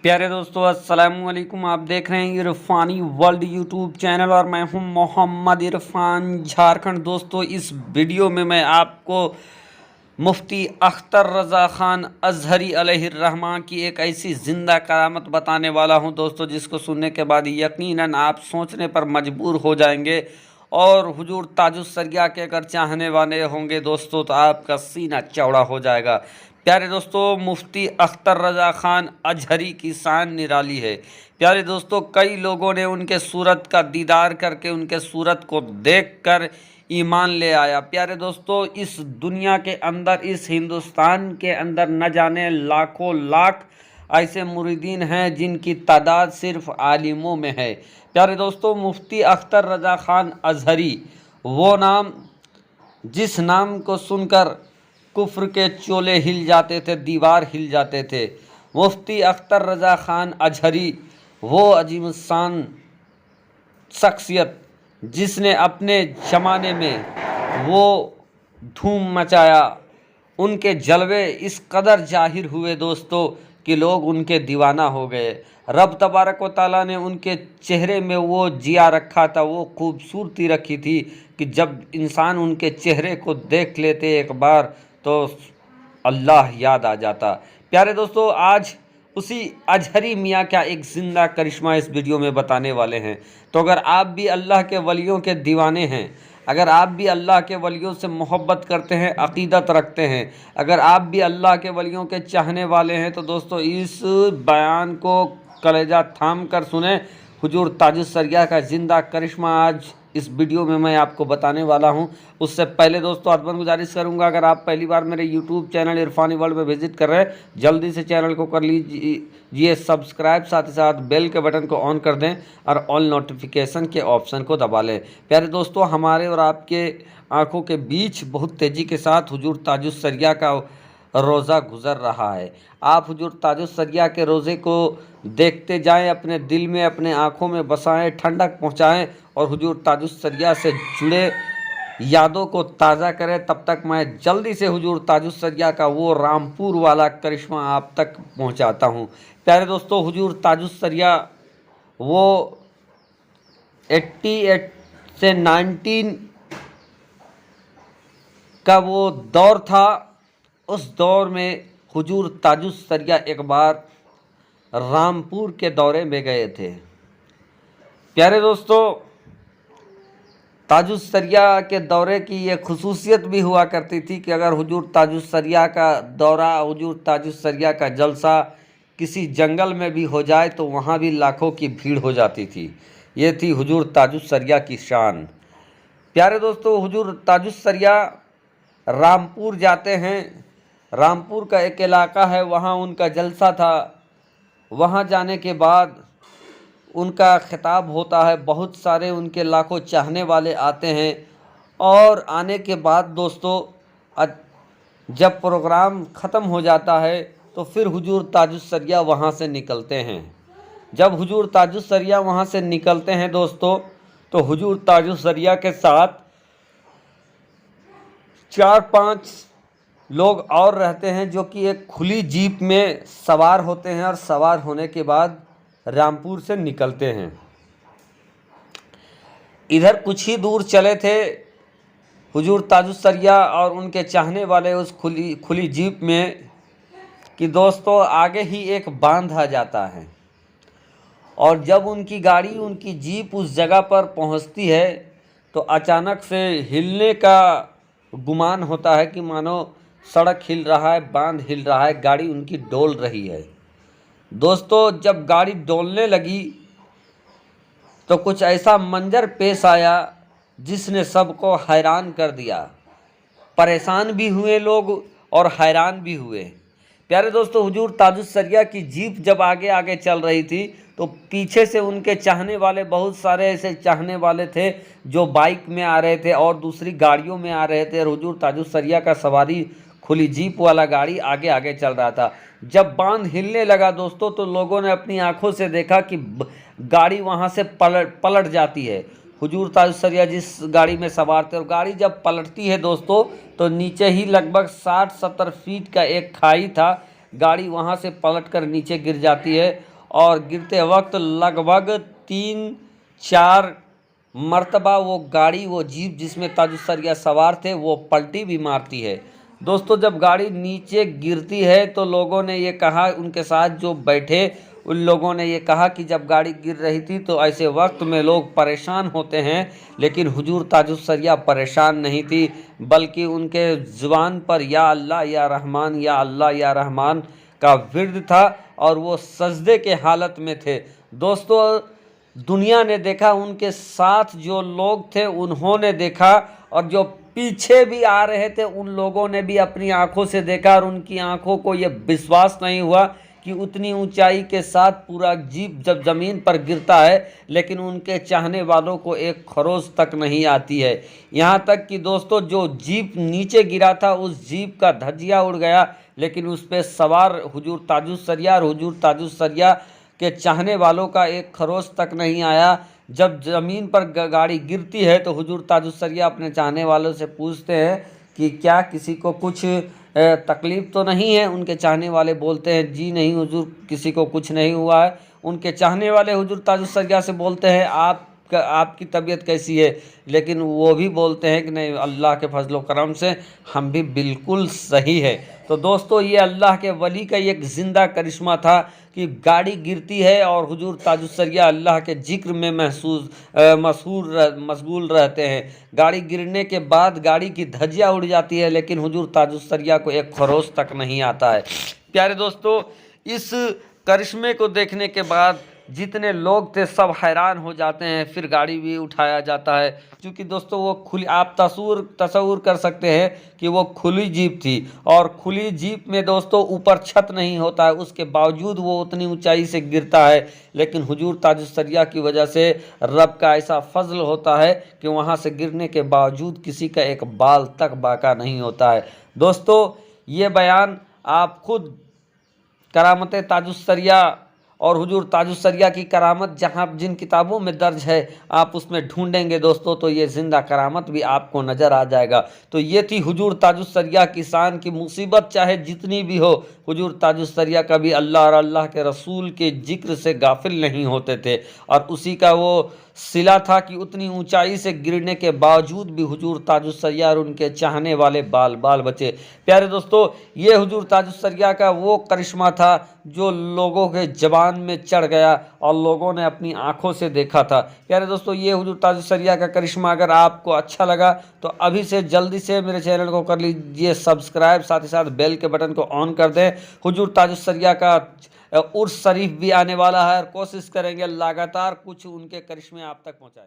प्यारे दोस्तों अस्सलाम वालेकुम। आप देख रहे हैं इरफानी वर्ल्ड यूट्यूब चैनल और मैं हूं मोहम्मद इरफान झारखंड। दोस्तों इस वीडियो में मैं आपको मुफ्ती अख्तर रज़ा ख़ान अज़हरी अलैहिर्रहमा की एक ऐसी ज़िंदा करामत बताने वाला हूं दोस्तों, जिसको सुनने के बाद यकीनन आप सोचने पर मजबूर हो जाएंगे। और हुजूर ताजुस्सरिया के अगर चाहने वाले होंगे दोस्तों तो आपका सीना चौड़ा हो जाएगा। प्यारे दोस्तों, मुफ्ती अख्तर रज़ा ख़ान अज़हरी की शान निराली है। प्यारे दोस्तों, कई लोगों ने उनके सूरत का दीदार करके उनके सूरत को देखकर ईमान ले आया। प्यारे दोस्तों, इस दुनिया के अंदर, इस हिंदुस्तान के अंदर न जाने लाखों लाख ऐसे मुरीदीन हैं जिनकी तादाद सिर्फ आलिमों में है। प्यारे दोस्तों, मुफ्ती अख्तर रज़ा ख़ान अज़हरी वो नाम जिस नाम को सुनकर कुफ्र के चोले हिल जाते थे, दीवार हिल जाते थे। मुफ्ती अख्तर रज़ा ख़ान अज़हरी वो अजीमुस्शान शख्सियत जिसने अपने ज़माने में वो धूम मचाया। उनके जलवे इस कदर जाहिर हुए दोस्तों कि लोग उनके दीवाना हो गए। रब तबारक व तआला ने उनके चेहरे में वो जिया रखा था, वो खूबसूरती रखी थी कि जब इंसान उनके चेहरे को देख लेते एक बार तो अल्लाह याद आ जाता। प्यारे दोस्तों, आज उसी अज़हरी मियाँ का एक ज़िंदा करिश्मा इस वीडियो में बताने वाले हैं। तो अगर आप भी अल्लाह के वलियों के दीवाने हैं, अगर आप भी अल्लाह के वलियों से मोहब्बत करते हैं, अक़ीदत रखते हैं, अगर आप भी अल्लाह के वलियों के चाहने वाले हैं, तो दोस्तों इस बयान को कलेजा थाम कर सुने। हुजूर ताजुस्सरिया का ज़िंदा करिश्मा आज इस वीडियो में मैं आपको बताने वाला हूं। उससे पहले दोस्तों अदबन गुजारिश करूंगा, अगर आप पहली बार मेरे यूट्यूब चैनल इरफानी वर्ल्ड में विजिट कर रहे हैं, जल्दी से चैनल को कर लीजिए सब्सक्राइब, साथ ही साथ बेल के बटन को ऑन कर दें और ऑल नोटिफिकेशन के ऑप्शन को दबा लें। प्यारे दोस्तों, हमारे और आपके आँखों के बीच बहुत तेज़ी के साथ हुजूर ताजुस्सरिया का रोज़ा गुज़र रहा है। आप हुजूर ताजुस्सरिया के रोज़े को देखते जाएं, अपने दिल में, अपने आँखों में बसाएं, ठंडक पहुँचाएं और हुजूर ताजुस्सरिया से जुड़े यादों को ताज़ा करें। तब तक मैं जल्दी से हुजूर ताजुस्सरिया का वो रामपुर वाला करिश्मा आप तक पहुँचाता हूँ। प्यारे दोस्तों, हुजूर ताजुस्सरिया वो 88 से 19 का वो दौर था। उस दौर में हुजूर ताजुस्सरिया एक बार रामपुर के दौरे में गए थे। प्यारे दोस्तों, ताजुस्सरिया के दौरे की ये खुसूसियत भी हुआ करती थी कि अगर हुजूर ताजुस्सरिया का दौरा, हुजूर ताजुस्सरिया का जलसा किसी जंगल में भी हो जाए तो वहाँ भी लाखों की भीड़ हो जाती थी। ये थी हुजूर ताजुस्सरिया की शान। प्यारे दोस्तों, हुजूर ताजुस्सरिया रामपुर जाते हैं। रामपुर का एक इलाका है, वहाँ उनका जलसा था। वहाँ जाने के बाद उनका खिताब होता है, बहुत सारे उनके लाखों चाहने वाले आते हैं। और आने के बाद दोस्तों जब प्रोग्राम ख़त्म हो जाता है तो फिर हुजूर ताजुस्सरिया वहाँ से निकलते हैं। जब हुजूर ताजुस्सरिया वहाँ से निकलते हैं दोस्तों, तो हुजूर ताजुस्सरिया के साथ 4-5 लोग और रहते हैं जो कि एक खुली जीप में सवार होते हैं और सवार होने के बाद रामपुर से निकलते हैं। इधर कुछ ही दूर चले थे हुजूर ताजुस्सरिया और उनके चाहने वाले उस खुली जीप में कि दोस्तों आगे ही एक बांध आ जाता है। और जब उनकी गाड़ी, उनकी जीप उस जगह पर पहुंचती है तो अचानक से हिलने का गुमान होता है कि मानो सड़क हिल रहा है, बांध हिल रहा है, गाड़ी उनकी डोल रही है। दोस्तों, जब गाड़ी डोलने लगी तो कुछ ऐसा मंजर पेश आया जिसने सबको हैरान कर दिया। परेशान भी हुए लोग और हैरान भी हुए। प्यारे दोस्तों, हुजूर ताजुस्सरिया की जीप जब आगे आगे चल रही थी तो पीछे से उनके चाहने वाले, बहुत सारे ऐसे चाहने वाले थे जो बाइक में आ रहे थे और दूसरी गाड़ियों में आ रहे थे। और हुजूर ताजुस्सरिया का सवारी खुली जीप वाला गाड़ी आगे आगे चल रहा था। जब बांध हिलने लगा दोस्तों तो लोगों ने अपनी आंखों से देखा कि गाड़ी वहां से पलट जाती है। हुजूर ताजुस्सरिया जिस गाड़ी में सवार थे, और गाड़ी जब पलटती है दोस्तों तो नीचे ही लगभग 60-70 फीट का एक खाई था। गाड़ी वहां से पलट कर नीचे गिर जाती है और गिरते वक्त लगभग 3-4 मर्तबा वो गाड़ी, वो जीप जिसमें ताजुस्सरिया सवार थे वो पलटी भी मारती है। दोस्तों जब गाड़ी नीचे गिरती है तो लोगों ने ये कहा, उनके साथ जो बैठे उन लोगों ने ये कहा कि जब गाड़ी गिर रही थी तो ऐसे वक्त में लोग परेशान होते हैं, लेकिन हुजूर ताजुस्सरिया परेशान नहीं थी, बल्कि उनके ज़ुबान पर या अल्लाह या रहमान या अल्लाह या रहमान का विर्द था और वो सजदे के हालत में थे। दोस्तों दुनिया ने देखा, उनके साथ जो लोग थे उन्होंने देखा, और जो पीछे भी आ रहे थे उन लोगों ने भी अपनी आंखों से देखा, और उनकी आंखों को ये विश्वास नहीं हुआ कि उतनी ऊंचाई के साथ पूरा जीप जब ज़मीन पर गिरता है, लेकिन उनके चाहने वालों को एक खरोच तक नहीं आती है। यहाँ तक कि दोस्तों जो जीप नीचे गिरा था उस जीप का धज्जिया उड़ गया, लेकिन उस पर सवार हुजूर ताजुस्सरिया और हुजूर ताजुस्सरिया के चाहने वालों का एक खरोच तक नहीं आया। जब ज़मीन पर गाड़ी गिरती है तो हुजूर ताजुस्सरिया अपने चाहने वालों से पूछते हैं कि क्या किसी को कुछ तकलीफ़ तो नहीं है। उनके चाहने वाले बोलते हैं जी नहीं हुजूर, किसी को कुछ नहीं हुआ है। उनके चाहने वाले हुजूर ताजुस्सरिया से बोलते हैं आपकी तबीयत कैसी है, लेकिन वो भी बोलते हैं कि नहीं, अल्लाह के फजल करम से हम भी बिल्कुल सही है। तो दोस्तों ये अल्लाह के वली का एक ज़िंदा करिश्मा था कि गाड़ी गिरती है और हुजूर ताजुस्सरिया अल्लाह के जिक्र में मशगूल रहते हैं। गाड़ी गिरने के बाद गाड़ी की धज्जियाँ उड़ जाती है, लेकिन हुजूर ताजुस्सरिया को एक खरोच तक नहीं आता है। प्यारे दोस्तों इस करिश्मे को देखने के बाद जितने लोग थे सब हैरान हो जाते हैं। फिर गाड़ी भी उठाया जाता है, क्योंकि दोस्तों वो खुली, आप तसव्वुर कर सकते हैं कि वो खुली जीप थी, और खुली जीप में दोस्तों ऊपर छत नहीं होता है, उसके बावजूद वो उतनी ऊंचाई से गिरता है। लेकिन हुजूर ताजुस्सरिया की वजह से रब का ऐसा फजल होता है कि वहाँ से गिरने के बावजूद किसी का एक बाल तक बाका नहीं होता है। दोस्तों ये बयान आप खुद करामत ताजुस्सरिया और हुजूर ताजुस्सरिया की करामत जहाँ जिन किताबों में दर्ज है आप उसमें ढूंढेंगे दोस्तों, तो ये ज़िंदा करामत भी आपको नज़र आ जाएगा। तो ये थी हुजूर ताजुस्सरिया की शान की मुसीबत चाहे जितनी भी हो, हुजूर ताजुस्सरिया कभी अल्लाह और अल्लाह के रसूल के जिक्र से गाफिल नहीं होते थे, और उसी का वो सिला था कि उतनी ऊंचाई से गिरने के बावजूद भी हुजूर ताजुस्सरिया और उनके चाहने वाले बाल बाल बचे। प्यारे दोस्तों ये हुजूर ताजुस्सरिया का वो करिश्मा था जो लोगों के ज़बान में चढ़ गया और लोगों ने अपनी आंखों से देखा था। प्यारे दोस्तों ये हुजूर ताजुस्सरिया का करिश्मा अगर आपको अच्छा लगा तो अभी से जल्दी से मेरे चैनल को कर लीजिए सब्सक्राइब, साथ ही साथ बेल के बटन को ऑन कर दें। हुजूर ताजुस्सरिया का उर्स शरीफ भी आने वाला है, और कोशिश करेंगे लगातार कुछ उनके करिश्मे आप तक पहुँचाएं।